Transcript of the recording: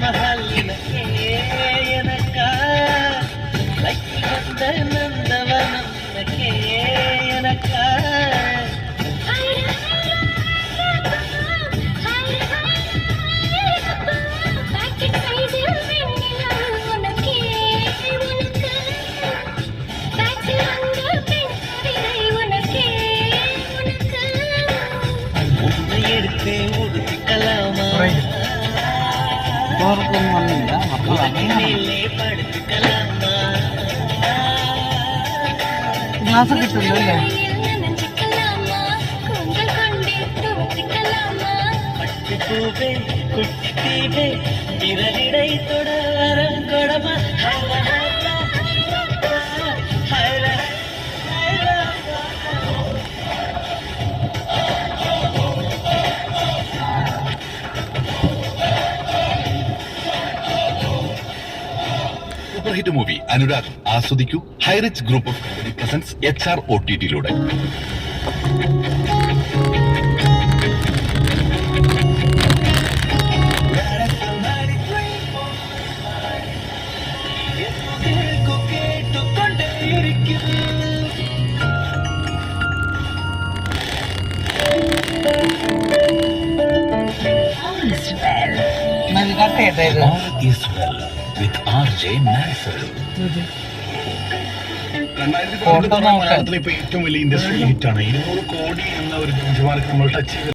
மஹால் எனக்கே எனக்கா லக்கி வந்த நந்தவனம் எனக்கே எனக்கா எடுத்து ஒதுக்கலாமா படுத்துக்கலாமா ഗ്ലാസ് കിട്ടുന്നല്ലേ പട്ടുപൂവേ കുട്ടിത്തീവേ വിരലിടை തൊട വരം കൊടമ സൂപ്പർ ഹിറ്റ് മൂവി അനുരാഗ് ആസ്വദിക്കൂ Highrich group of company presents HR OTT-യിലൂടെ. മലയാളത്തിലെ ഇപ്പൊ ഏറ്റവും വലിയ ഇൻഡസ്ട്രിയൽ ഹിറ്റാണ്. 200 കോടി എന്ന ഒരു ബെഞ്ച് മാർക്ക് നമ്മൾ ടച്ച് ചെയ്ത്